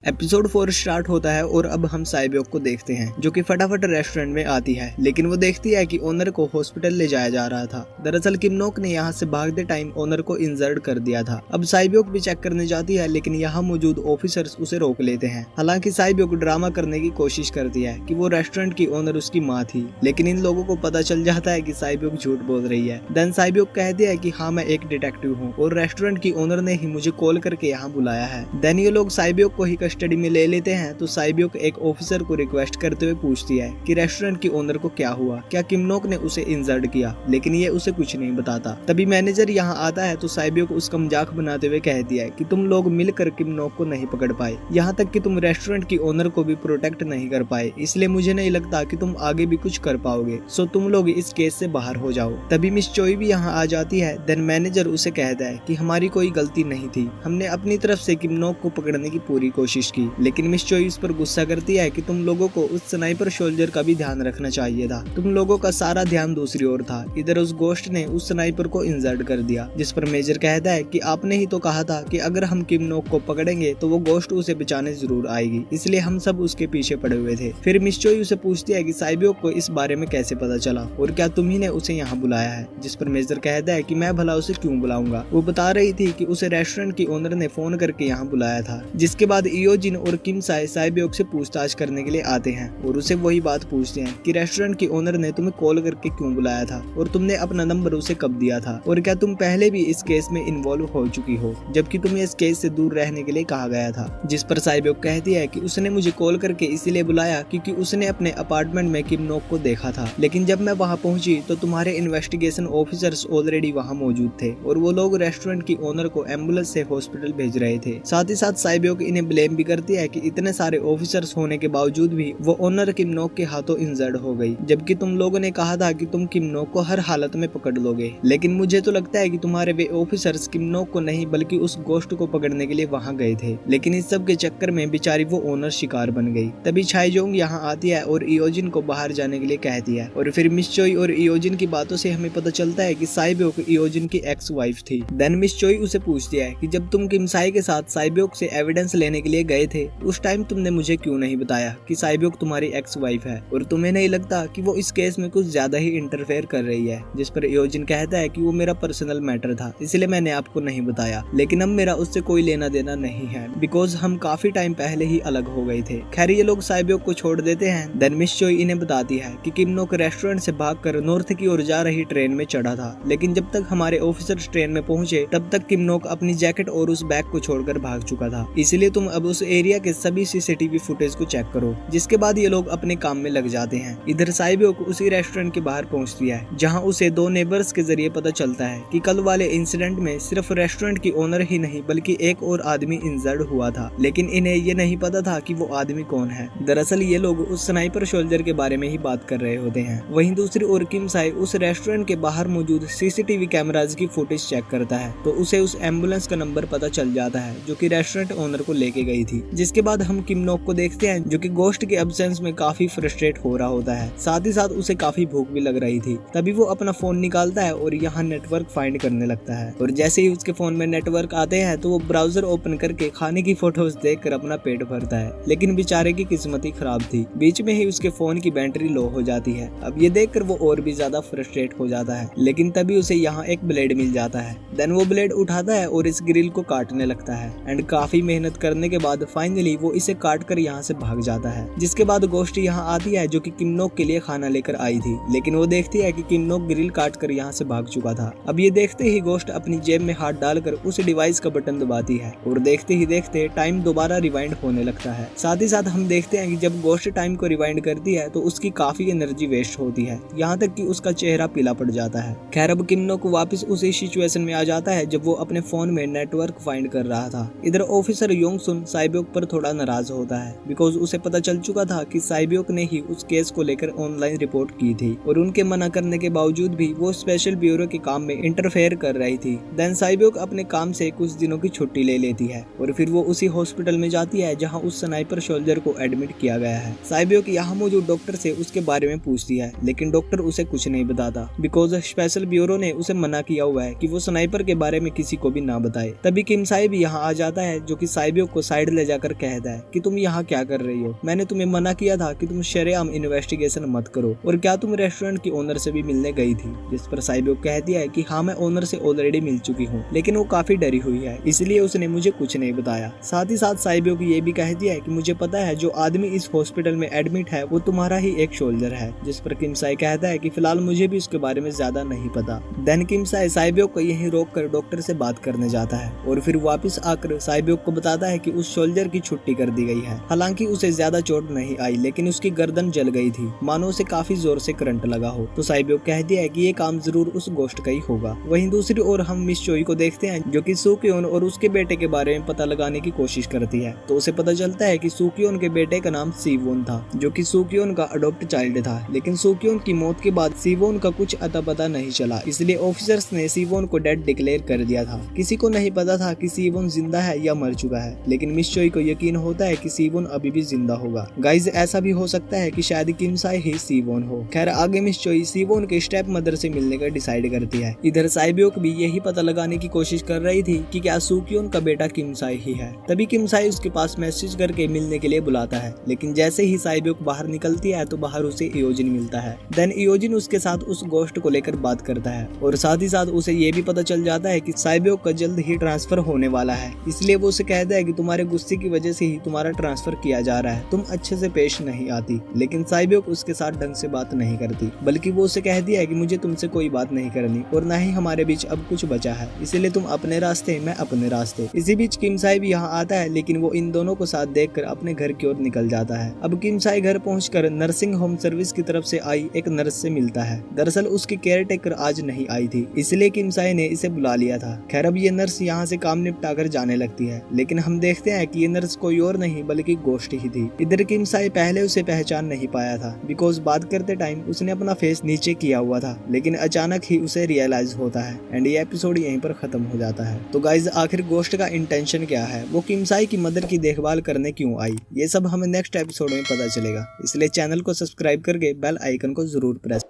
Episode 4 start होता है और अब हम साइबोक को देखते हैं जो कि फटाफट रेस्टोरेंट में आती है, लेकिन वो देखती है कि ओनर को हॉस्पिटल ले जाया जा रहा था। दरअसल किम नोक ने यहाँ से भागते टाइम ओनर को इंजर्ड कर दिया था। अब साइबोक भी चेक करने जाती है, लेकिन यहाँ मौजूद ऑफिसर्स उसे रोक लेते हैं। हालांकि साइबोक ड्रामा करने की कोशिश करती है कि वो रेस्टोरेंट की ओनर उसकी माँ थी, लेकिन इन लोगों को पता चल जाता है कि साइबोक झूठ बोल रही है। देन साइबोक कहती है कि हाँ, मैं एक डिटेक्टिव हूँ और रेस्टोरेंट की ओनर ने ही मुझे कॉल करके यहाँ बुलाया है। देन ये लोग साइबोक को ही कस्टडी में ले लेते हैं। तो साइबोक एक ऑफिसर को रिक्वेस्ट करते हुए पूछती है कि रेस्टोरेंट की ओनर को क्या हुआ, क्या किम नोक ने उसे इंजर्ड किया, लेकिन ये उसे कुछ नहीं बताता। तभी मैनेजर यहाँ आता है तो साइबोक उसका मजाक बनाते हुए कहती है कि तुम लोग मिलकर किम नोक को नहीं पकड़ पाए, यहाँ तक कि तुम रेस्टोरेंट की ओनर को भी प्रोटेक्ट नहीं कर पाए, इसलिए मुझे नहीं लगता कि तुम आगे भी कुछ कर पाओगे, सो तुम लोग इस केस से बाहर हो जाओ। तभी मिस चोई भी यहाँ आ जाती है। देन मैनेजर उसे कहता है कि हमारी कोई गलती नहीं थी, हमने अपनी तरफ से किम नोक को पकड़ने की पूरी कोशिश की, लेकिन मिस चोई इस पर गुस्सा करती है कि तुम लोगों को उस स्नाइपर सोल्जर का भी ध्यान रखना चाहिए था, तुम लोगों का सारा ध्यान दूसरी ओर था। इधर उस गोश्त ने उस स्नाइपर को इंजर्ड कर दिया, जिस पर मेजर कहता है कि आपने ही तो कहा था कि अगर हम किम नोक को पकड़ेंगे तो वो गोश्त उसे बचाने जरूर आएगी, इसलिए हम सब उसके पीछे पड़े हुए थे। फिर मिस चोई उसे पूछती है कि साइबोक को इस बारे में कैसे पता चला और क्या तुम ही ने उसे यहाँ बुलाया है, जिस पर मेजर कहता है कि मैं भला उसे क्यों बुलाऊंगा। वो बता रही थी कि उसे रेस्टोरेंट की ओनर ने फोन करके यहाँ बुलाया था। जिसके बाद इयोजिन और किम साए साइबोक से पूछताछ करने के लिए आते हैं और उसे वही बात पूछते हैं कि रेस्टोरेंट की ओनर ने तुम्हें कॉल करके क्यों बुलाया था और तुमने अपना नंबर उसे कब दिया था, और क्या तुम पहले भी इस केस में इन्वॉल्व हो चुकी हो जबकि तुम्हें इस केस से दूर रहने के लिए कहा गया था। जिस पर साइबोक कहती है कि उसने मुझे कॉल करके इसीलिए बुलाया क्योंकि उसने अपने अपार्टमेंट में किम नोक को देखा था, लेकिन जब मैं वहाँ पहुंची तो तुम्हारे इन्वेस्टिगेशन ऑफिसर्स ऑलरेडी वहाँ मौजूद थे और वो लोग रेस्टोरेंट की ओनर को एम्बुलेंस से हॉस्पिटल भेज रहे थे। साथ ही साथ साइबोक इन्हें ब्लेम भी करती है कि इतने सारे ऑफिसर्स होने के बावजूद भी वो ओनर किम नोक के हाथों इंजर्ड हो गई, जबकि तुम लोगों ने कहा था कि तुम किम नोक को हर हालत में पकड़ लोगे। लेकिन मुझे तो लगता है कि तुम्हारे वे ऑफिसर्स किम नोक को नहीं बल्कि उस गोश्त को पकड़ने के लिए वहां गए थे, लेकिन इस सब के चक्कर में बेचारी वो ओनर शिकार बन गई। तभी छाईजोंग यहाँ आती है और इयोजिन को बाहर जाने के लिए कहती है और फिर मिस चोई और इयोजिन की बातों से हमें पता चलता है कि साइबोक इयोजिन की एक्स वाइफ थी। देन मिस चोई उसे पूछती है कि जब तुम किम साई के साथ साइबोक से एविडेंस लेने के लिए गए थे उस टाइम तुमने मुझे क्यों नहीं बताया कि साइबोक तुम्हारी एक्स वाइफ है और तुम्हें नहीं लगता कि वो इस केस में कुछ ज्यादा ही इंटरफेयर कर रही है। जिस पर इयोजिन कहता है कि वो मेरा पर्सनल मैटर था, इसलिए मैंने आपको नहीं बताया, लेकिन अब मेरा उससे कोई लेना देना नहीं है बिकॉज हम काफी टाइम पहले ही अलग हो गए थे। खैर ये लोग साइबोक को छोड़ देते हैं। देन मिस चोई इन्हें बताती है कि किम नोक रेस्टोरेंट से भागकर नॉर्थ की ओर जा रही ट्रेन में चढ़ा था, लेकिन जब तक हमारे ऑफिसर्स ट्रेन में पहुंचे तब तक किम नोक अपनी जैकेट और उस बैग को छोड़कर भाग चुका था, इसलिए तुम अब उस एरिया के सभी सीसीटीवी फुटेज को चेक करो। जिसके बाद ये लोग अपने काम में लग जाते हैं। इधर साइबोक उसी रेस्टोरेंट के बाहर पहुंचती है जहां उसे दो नेबर्स के जरिए पता चलता है कि कल वाले इंसिडेंट में सिर्फ रेस्टोरेंट की ओनर ही नहीं बल्कि एक और आदमी इंजर्ड हुआ था, लेकिन इन्हें ये नहीं पता था कि वो आदमी कौन है। दरअसल ये लोग उस स्नाइपर सोल्जर के बारे में ही बात कर रहे होते हैं। वहीं दूसरी ओर किम साई उस रेस्टोरेंट के बाहर मौजूद सीसीटीवी कैमराज की फुटेज चेक करता है तो उसे उस एम्बुलेंस का नंबर पता चल जाता है जो कि रेस्टोरेंट ओनर को लेके गई थी। जिसके बाद हम किम नोक को देखते हैं जो कि गोश्त के एब्सेंस में काफी फ्रस्ट्रेट हो रहा होता है, साथ ही साथ उसे काफी भूख भी लग रही थी। तभी वो अपना फोन निकालता है और यहाँ नेटवर्क फाइंड करने लगता है और जैसे ही उसके फोन में नेटवर्क आते हैं तो वो ब्राउजर ओपन करके खाने की फोटोज देखकर अपना पेट भरता है, लेकिन बेचारे की किस्मत ही खराब थी, बीच में ही उसके फोन की बैटरी लो हो जाती है। अब ये देखकर वो और भी ज्यादा फ्रस्ट्रेट हो जाता है, लेकिन तभी उसे यहाँ एक ब्लेड मिल जाता है। देन वो ब्लेड उठाता है और इस ग्रिल को काटने लगता है एंड काफी मेहनत करने के बाद फाइनली वो इसे काट कर यहाँ से भाग जाता है। जिसके बाद गोश्त यहाँ आती है जो कि किम नोक के लिए खाना लेकर आई थी, लेकिन वो देखती है कि किम नोक ग्रिल काट कर यहाँ से भाग चुका था। अब ये देखते ही गोश्त अपनी जेब में हाथ डालकर उस डिवाइस का बटन दबाती है और देखते ही देखते टाइम दोबारा रिवाइंड होने लगता है। साथ ही साथ हम देखते हैं कि जब गोश्त टाइम को रिवाइंड करती है तो उसकी काफी एनर्जी वेस्ट होती है, यहाँ तक कि उसका चेहरा पीला पड़ जाता है। खैर अब किम नोक वापस उसी सिचुएशन में आ जाता है जब वो अपने फोन में नेटवर्क फाइंड कर रहा था। इधर ऑफिसर योंग सुन साइबोक पर थोड़ा नाराज होता है बिकॉज उसे पता चल चुका था कि साइबोक ने ही उस केस को लेकर ऑनलाइन रिपोर्ट की थी और उनके मना करने के बावजूद भी वो स्पेशल ब्यूरो के काम में इंटरफेयर कर रही थी। देन साइबोक अपने काम से कुछ दिनों की छुट्टी ले लेती है और फिर वो उसी हॉस्पिटल में जाती है जहां उस स्नाइपर सोल्जर को एडमिट किया गया है। साइबोक यहाँ मौजूद डॉक्टर से उसके बारे में पूछती है, लेकिन डॉक्टर उसे कुछ नहीं बताता बिकॉज स्पेशल ब्यूरो ने उसे मना किया हुआ है कि वो स्नाइपर पेपर के बारे में किसी को भी ना बताए। तभी किम साई भी यहाँ आ जाता है, जो कि साइबियोक को साइड ले जाकर कहता है कि तुम यहाँ क्या कर रही हो, मैंने तुम्हें मना किया था कि तुम शरेआम इन्वेस्टिगेशन मत करो, और क्या तुम रेस्टोरेंट की ओनर से भी मिलने गई थी। जिस पर साइबियोक कहती है कि हाँ, मैं ओनर से ऑलरेडी मिल चुकी हूँ, लेकिन वो काफी डरी हुई है, इसलिए उसने मुझे कुछ नहीं बताया। साथ ही साथ साइबियोक ये भी कहती है कि मुझे पता है जो आदमी इस हॉस्पिटल में एडमिट है वो तुम्हारा ही एक सोल्जर है। जिस पर किम साई कहता है कि फिलहाल मुझे भी उसके बारे में ज्यादा नहीं पता। देन किम साई साइबियोक को यहीं रोककर डॉक्टर से बात करने जाता है और फिर वापस आकर साइबियोक को बताता है कि उस सोल्जर की छुट्टी कर दी गई है। हालांकि उसे ज्यादा चोट नहीं आई, लेकिन उसकी गर्दन जल गई थी, मानो उसे काफी जोर से करंट लगा हो। तो साइबियोक कहती है कि ये काम जरूर उस गोस्ट का ही होगा। वहीं दूसरी ओर हम मिस चोई को देखते हैं, जो कि सुक्योन और उसके बेटे के बारे में पता लगाने की कोशिश करती है। तो उसे पता चलता है कि सुक्योन के बेटे का नाम सीवोन था, जो कि सुक्योन का अडॉप्ट चाइल्ड था। लेकिन सुक्योन की मौत के बाद सीवोन का कुछ अता पता नहीं चला, इसलिए ऑफिसर्स ने सीवोन को डेड डिक्लेयर कर दिया था। किसी को नहीं पता था कि सीवोन जिंदा है या मर चुका है, लेकिन मिस चोई को यकीन होता है कि सीवोन अभी भी जिंदा होगा। गाइज, ऐसा भी हो सकता है कि शायद किम साई ही सीवोन हो। खैर, आगे मिस चोई सीवोन के स्टेप मदर से मिलने का डिसाइड करती है। इधर साइबियोक भी यही पता लगाने की कोशिश कर रही थी कि क्या सुक्योन का बेटा किम साई ही है। तभी किम साई उसके पास मैसेज करके मिलने के लिए बुलाता है, लेकिन जैसे ही साइबियोक बाहर निकलती है तो बाहर उसे इयोजिन मिलता है। देन इयोजिन उसके साथ उस गोस्ट को लेकर बात करता है और साथ ही साथ उसे ये भी पता चल जाता है कि साइबियोक का जल्द ही ट्रांसफर होने वाला है, इसलिए वो उसे कहता है कि तुम्हारे गुस्से की वजह से ही तुम्हारा ट्रांसफर किया जा रहा है, तुम अच्छे से पेश नहीं आती। लेकिन साइबियोक उसके साथ ढंग से बात नहीं करती, बल्कि वो उसे कहती है कि मुझे तुमसे कोई बात नहीं करनी और ना ही हमारे बीच अब कुछ बचा है, इसलिए तुम अपने रास्ते, मैं अपने रास्ते। इसी बीच किम साई भी यहाँ आता है, लेकिन वो इन दोनों को साथ देखकर अपने घर की ओर निकल जाता है। अब किम साई घर पहुंचकर नर्सिंग होम सर्विस की तरफ से आई एक नर्स से मिलता है। दरअसल उसकी केयर टेकर आज नहीं आई थी, इसलिए किम साई ने इसे बुला लिया था। खैर, अब ये नर्स यहाँ से काम निपटा कर जाने लगती है, लेकिन हम देखते हैं कि ये नर्स कोई और नहीं बल्कि गोस्ट ही थी। इधर किम साई पहले उसे पहचान नहीं पाया था, बिकॉज बात करते टाइम उसने अपना फेस नीचे किया हुआ था, लेकिन अचानक ही उसे रियलाइज होता है एंड ये एपिसोड यहीं पर खत्म हो जाता है। तो गाइज, आखिर गोस्ट का इंटेंशन क्या है, वो किम साई की मदर की देखभाल करने क्यों आई, ये सब हमें नेक्स्ट एपिसोड में पता चलेगा। इसलिए चैनल को सब्सक्राइब करके बेल आइकन को जरूर प्रेस